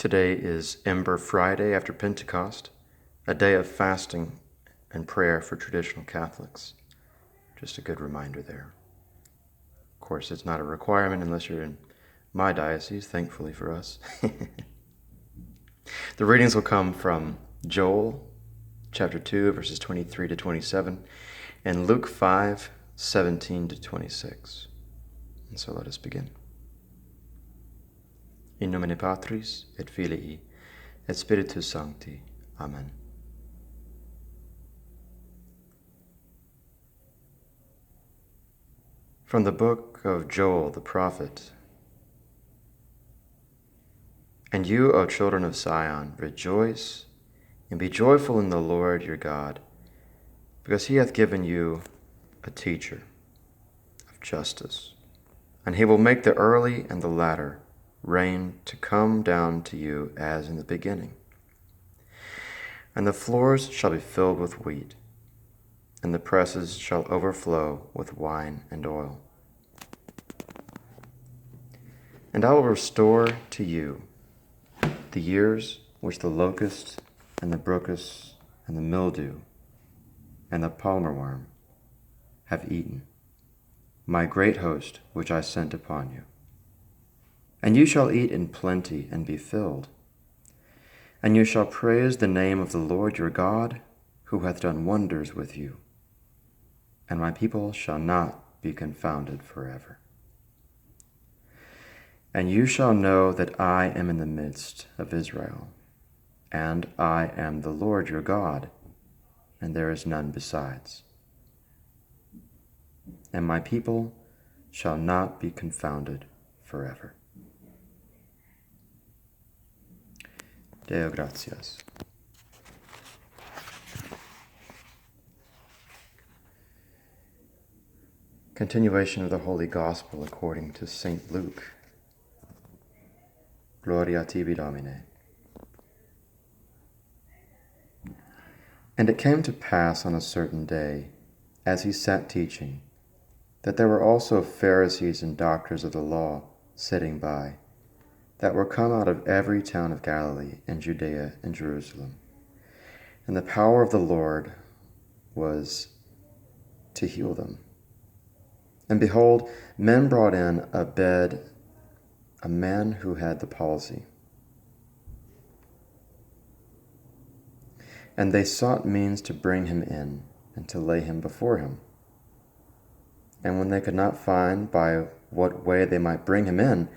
Today is Ember Friday after Pentecost, a day of fasting and prayer for traditional Catholics. Just a good reminder there. Of course, it's not a requirement unless you're in my diocese, thankfully for us. The readings will come from Joel chapter 2, verses 23 to 27, and Luke 5, 17 to 26. And so let us begin. In nomine Patris, et Filii, et Spiritus Sancti. Amen. From the book of Joel the prophet. And you, O children of Zion, rejoice and be joyful in the Lord your God, because he hath given you a teacher of justice, and he will make the early and the latter rain to come down to you as in the beginning. And the floors shall be filled with wheat, and the presses shall overflow with wine and oil. And I will restore to you the years which the locust and the brocus and the mildew and the palmer worm have eaten, my great host which I sent upon you. And you shall eat in plenty and be filled. And you shall praise the name of the Lord your God, who hath done wonders with you. And my people shall not be confounded forever. And you shall know that I am in the midst of Israel, and I am the Lord your God, and there is none besides. And my people shall not be confounded forever. Deo gratias. Continuation of the Holy Gospel according to St. Luke. Gloria tibi, Domine. And it came to pass on a certain day, as he sat teaching, that there were also Pharisees and doctors of the law sitting by, that were come out of every town of Galilee and Judea and Jerusalem. And the power of the Lord was to heal them. And behold, men brought in a bed a man who had the palsy. And they sought means to bring him in and to lay him before him. And when they could not find by what way they might bring him in,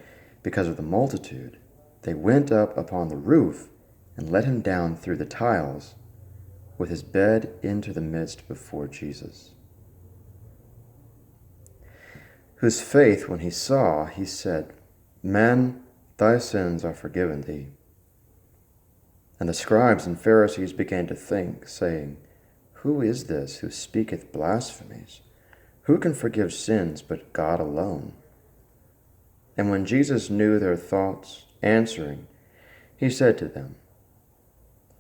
because of the multitude, they went up upon the roof and let him down through the tiles with his bed into the midst before Jesus. Whose faith, when he saw, he said, Man, thy sins are forgiven thee. And the scribes and Pharisees began to think, saying, Who is this who speaketh blasphemies? Who can forgive sins but God alone? And when Jesus knew their thoughts, answering, he said to them,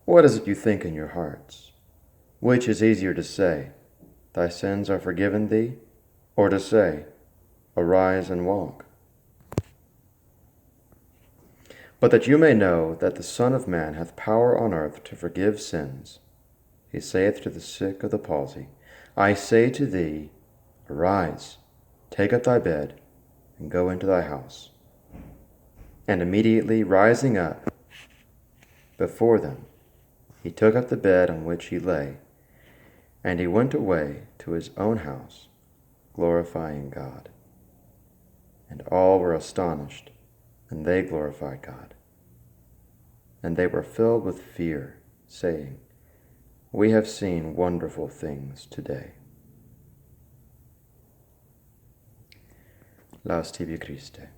What is it you think in your hearts? Which is easier to say, Thy sins are forgiven thee, or to say, Arise and walk? But that you may know that the Son of Man hath power on earth to forgive sins, he saith to the sick of the palsy, I say to thee, Arise, take up thy bed, and go into thy house. And immediately rising up before them, he took up the bed on which he lay, and he went away to his own house, glorifying God. And all were astonished, and they glorified God. And they were filled with fear, saying, We have seen wonderful things today. Laus tibi, Christe.